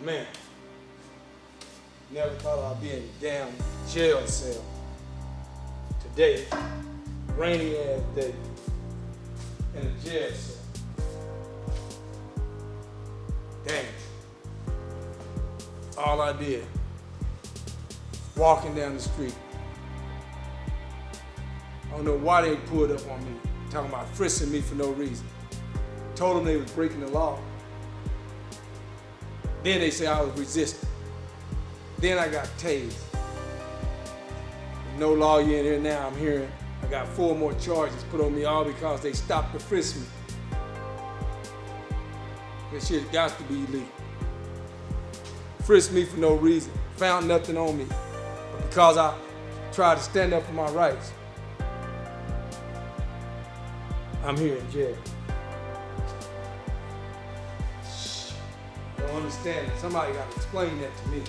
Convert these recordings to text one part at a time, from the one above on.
Man, never thought I'd be in a damn jail cell. Today, rainy ass day, in a jail cell. Damn. All I did, walking down the street. I don't know why they pulled up on me, talking about frisking me for no reason. Told them they was breaking the law. Then they say I was resisting. Then I got tased. No lawyer in here now, I'm hearing I got 4 more charges put on me all because they stopped to frisk me. This shit got to be illegal. Frisked me for no reason, found nothing on me. But because I tried to stand up for my rights, I'm here in jail. I don't understand it. Somebody got to explain that to me.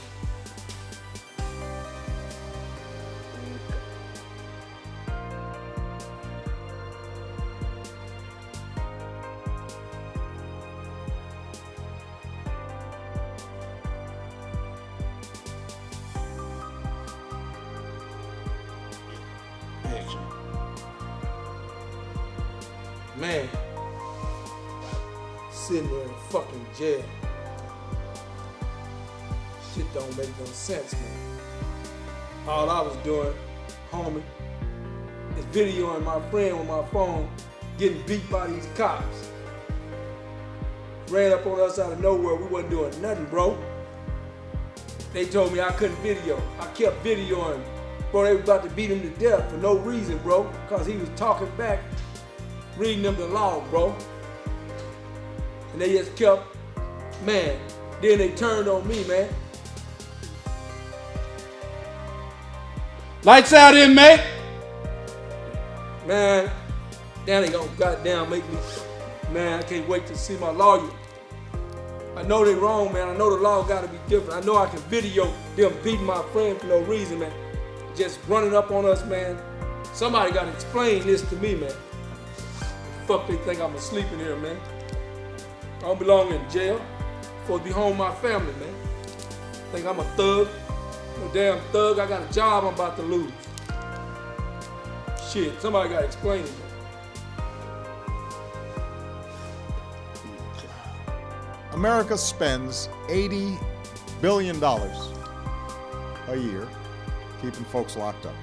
Man, sitting there in fucking jail. Shit don't make no sense, man. All I was doing, homie, is videoing my friend with my phone getting beat by these cops. Ran up on us out of nowhere, we wasn't doing nothing, bro. They told me I couldn't video. I kept videoing. Bro, they was about to beat him to death for no reason, bro, because he was talking back, reading them the law, bro. And they just kept, man, then they turned on me, man. Lights out, inmate. Man, now they gonna goddamn make me, man, I can't wait to see my lawyer. I know they wrong, man. I know the law gotta be different. I know I can video them beating my friend for no reason, man. Just running up on us, man. Somebody gotta explain this to me, man. Fuck they think I'm asleep in here, man. I don't belong in jail. I'm supposed to be home with my family, man. Think I'm a thug? No damn thug. I got a job I'm about to lose. Shit, somebody gotta explain it, man. America spends $80 billion a year keeping folks locked up.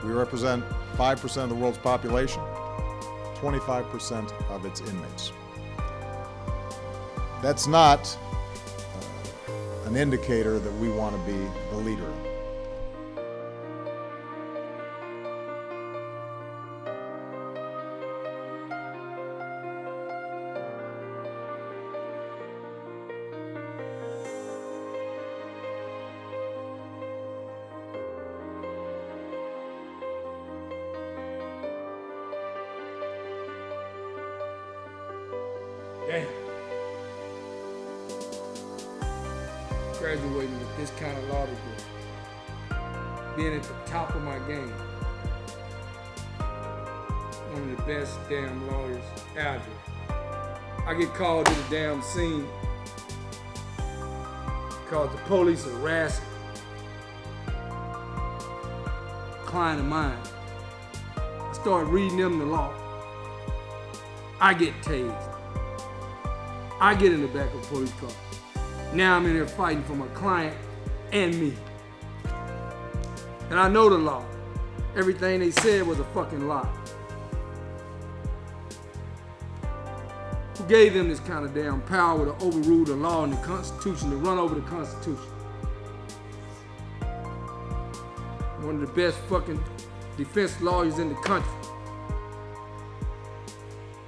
We represent 5% of the world's population, 25% of its inmates. That's not an indicator that we want to be the leader. Damn. Graduating with this kind of law degree. Being at the top of my game. One of the best damn lawyers out here. I get called to the damn scene because the police harassing a client of mine. I start reading them the law. I get tased. I get in the back of a police car. Now I'm in here fighting for my client and me. And I know the law. Everything they said was a fucking lie. Who gave them this kind of damn power to overrule the law and the Constitution, to run over the Constitution? One of the best fucking defense lawyers in the country.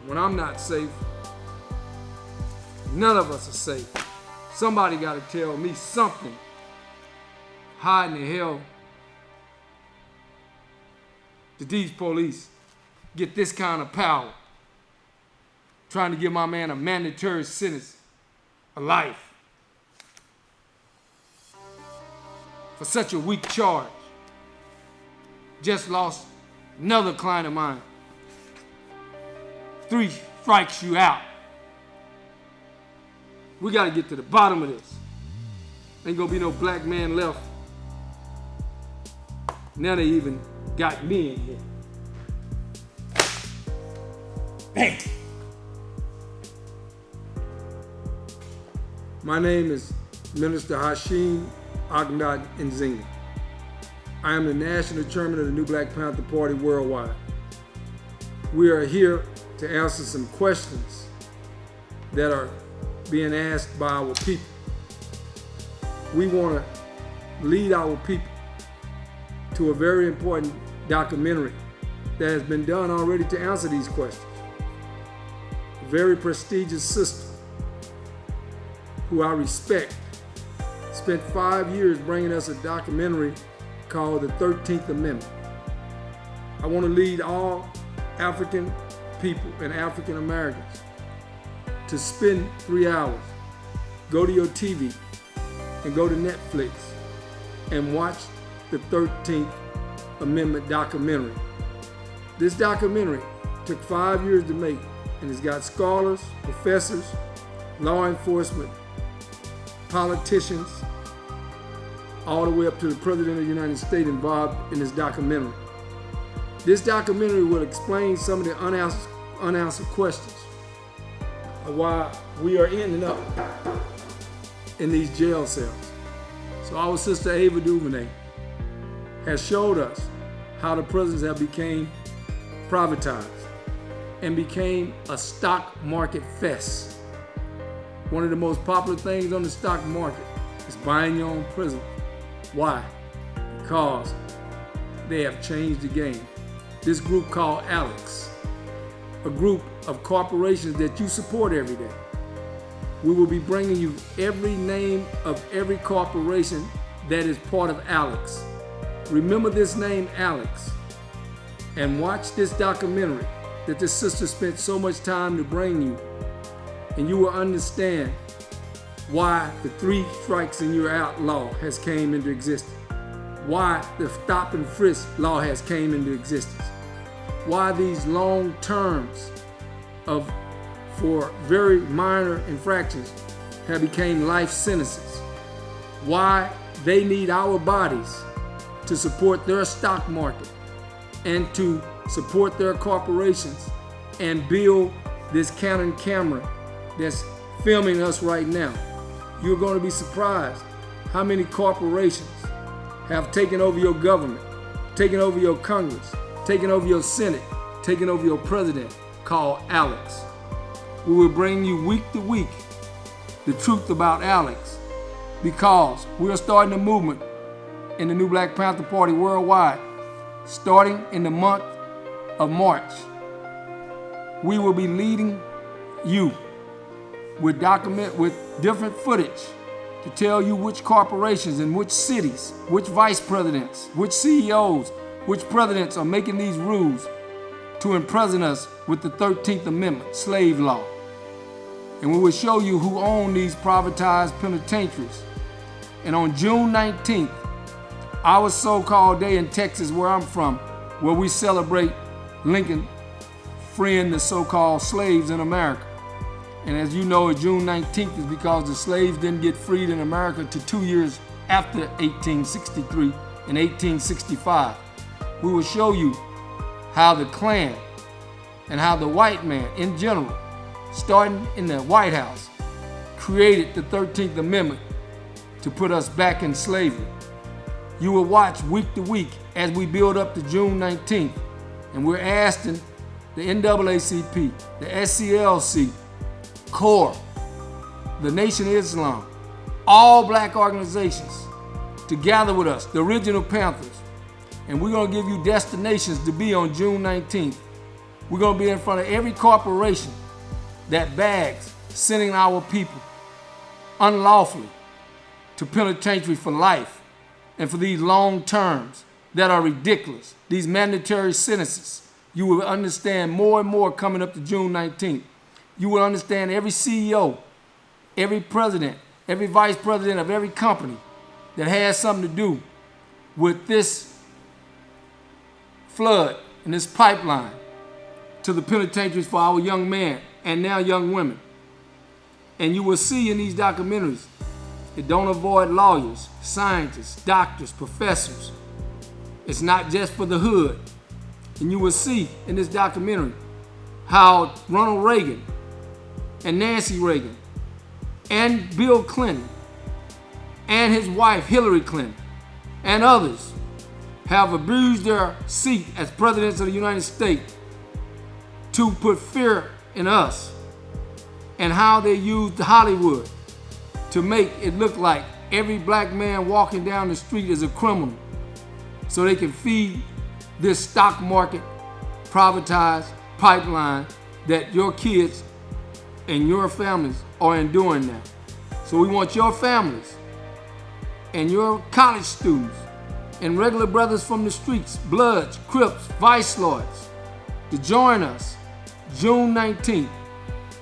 When I'm not safe, none of us are safe. Somebody got to tell me something. How in the hell did these police get this kind of power? Trying to give my man a mandatory sentence of life for such a weak charge. Just lost another client of mine. 3 strikes you out. We got to get to the bottom of this. Ain't gonna be no black man left. Now they even got me in here. Bang! My name is Minister Hashim Aghnad Nzinga. I am the National Chairman of the New Black Panther Party worldwide. We are here to answer some questions that are being asked by our people. We want to lead our people to a very important documentary that has been done already to answer these questions. A very prestigious sister who I respect spent 5 years bringing us a documentary called The 13th Amendment. I want to lead all African people and African Americans to spend 3 hours, go to your TV and go to Netflix and watch the 13th Amendment documentary. This documentary took 5 years to make, and it's got scholars, professors, law enforcement, politicians, all the way up to the President of the United States involved in this documentary. This documentary will explain some of the unanswered questions of why we are ending up in these jail cells. So our sister Ava DuVernay has showed us how the prisons have become privatized and became a stock market fest. One of the most popular things on the stock market is buying your own prison. Why? Because they have changed the game. This group called Alex, a group of corporations that you support every day. We will be bringing you every name of every corporation that is part of Alex. Remember this name, Alex, and watch this documentary that this sister spent so much time to bring you, and you will understand why the 3 strikes and you're out law has came into existence, why the stop and frisk law has came into existence, why these long terms for very minor infractions have become life sentences, why they need our bodies to support their stock market and to support their corporations and build this Canon camera that's filming us right now. You're going to be surprised how many corporations have taken over your government, taken over your Congress, taken over your Senate, taken over your president, called Alex. We will bring you week to week the truth about Alex, because we're starting a movement in the New Black Panther Party worldwide, starting in the month of March. We will be leading you with different footage to tell you which corporations and which cities, which vice presidents, which CEOs, which presidents are making these rules to imprison us with the 13th Amendment, slave law. And we will show you who own these privatized penitentiaries. And on June 19th, our so-called day in Texas, where I'm from, where we celebrate Lincoln freeing the so-called slaves in America. And as you know, June 19th is because the slaves didn't get freed in America till 2 years after 1863 and 1865. We will show you how the Klan and how the white man in general, starting in the White House, created the 13th Amendment to put us back in slavery. You will watch week to week as we build up to June 19th, and we're asking the NAACP, the SCLC, CORE, the Nation of Islam, all black organizations to gather with us, the original Panthers, and we're going to give you destinations to be on June 19th. We're going to be in front of every corporation that bags sending our people unlawfully to penitentiary for life and for these long terms that are ridiculous, these mandatory sentences. You will understand more and more coming up to June 19th. You will understand every CEO, every president, every vice president of every company that has something to do with this flood and this pipeline to the penitentiaries for our young men and now young women. And you will see in these documentaries, it don't avoid lawyers, scientists, doctors, professors. It's not just for the hood. And you will see in this documentary how Ronald Reagan and Nancy Reagan and Bill Clinton and his wife Hillary Clinton and others have abused their seat as presidents of the United States to put fear in us, and how they used Hollywood to make it look like every black man walking down the street is a criminal, so they can feed this stock market privatized pipeline that your kids and your families are enduring now. So we want your families and your college students and regular brothers from the streets, Bloods, Crips, Vice Lords, to join us June 19th.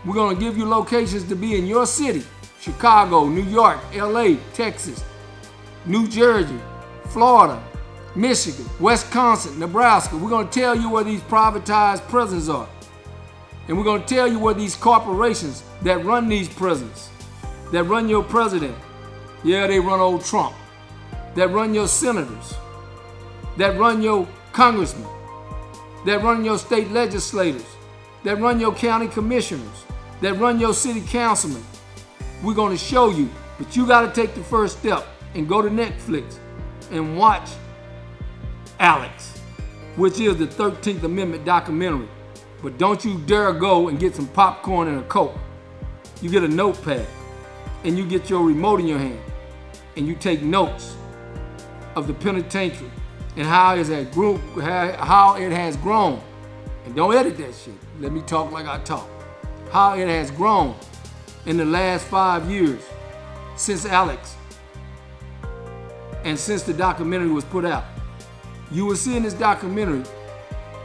We're gonna give you locations to be in your city: Chicago, New York, LA, Texas, New Jersey, Florida, Michigan, Wisconsin, Nebraska. We're gonna tell you where these privatized prisons are. And we're gonna tell you where these corporations that run these prisons, that run your president, yeah, they run old Trump, that run your senators, that run your congressmen, that run your state legislators, that run your county commissioners, that run your city councilmen. We're gonna show you, but you gotta take the first step and go to Netflix and watch Alex, which is the 13th Amendment documentary. But don't you dare go and get some popcorn and a Coke. You get a notepad and you get your remote in your hand and you take notes of the penitentiary and how it has grown. And don't edit that shit. Let me talk like I talk. How it has grown in the last 5 years since Alex and since the documentary was put out. You will see in this documentary,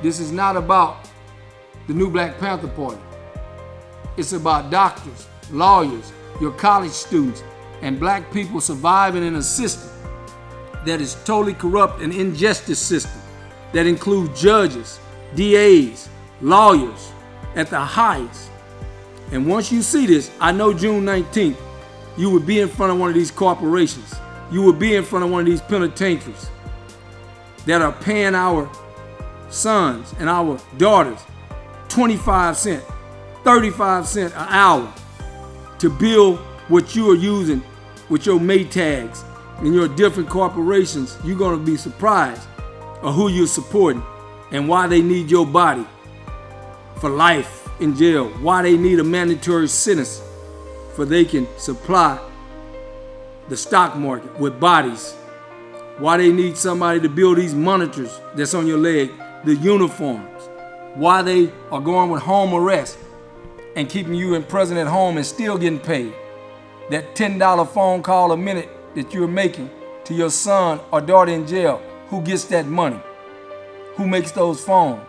this is not about the new Black Panther Party. It's about doctors, lawyers, your college students, and black people surviving in a system that is totally corrupt, an injustice system that includes judges, DAs, lawyers at the highest. And once you see this, I know June 19th, you would be in front of one of these corporations. You would be in front of one of these penitentiaries that are paying our sons and our daughters 25 cents, 35 cents an hour to build what you are using with your Maytags and your different corporations. You're gonna be surprised of who you're supporting and why they need your body for life in jail, why they need a mandatory sentence for they can supply the stock market with bodies, why they need somebody to build these monitors that's on your leg, the uniforms, why they are going with home arrest and keeping you in prison at home and still getting paid. That $10 phone call a minute that you're making to your son or daughter in jail, who gets that money? Who makes those phones?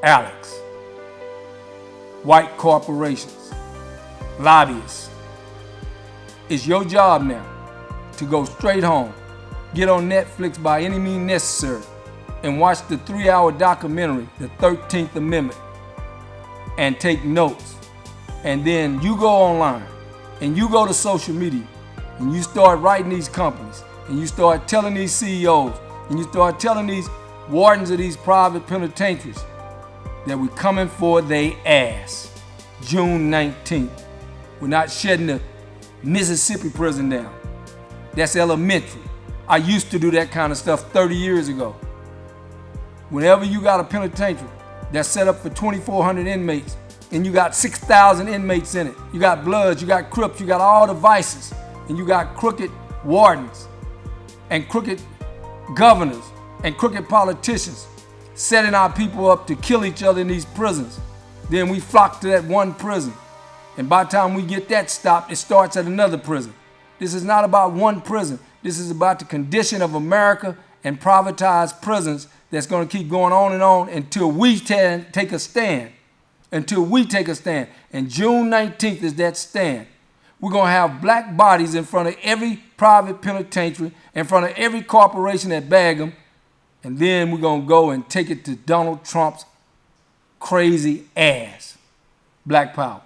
Alex. White corporations, lobbyists. It's your job now to go straight home, get on Netflix by any means necessary, and watch the 3-hour documentary, The 13th Amendment, and take notes. And then you go online and you go to social media and you start writing these companies and you start telling these CEOs and you start telling these wardens of these private penitentiaries that we're coming for they ass. June 19th. We're not shutting the Mississippi prison down. That's elementary. I used to do that kind of stuff 30 years ago. Whenever you got a penitentiary that's set up for 2,400 inmates and you got 6,000 inmates in it, you got Bloods, you got Crips, you got all the vices, and you got crooked wardens and crooked governors and crooked politicians setting our people up to kill each other in these prisons. Then we flock to that one prison. And by the time we get that stopped, it starts at another prison. This is not about one prison. This is about the condition of America and privatized prisons that's going to keep going on until we take a stand. Until we take a stand. And June 19th is that stand. We're going to have black bodies in front of every private penitentiary, in front of every corporation that bag them. And then we're going to go and take it to Donald Trump's crazy ass. Black power.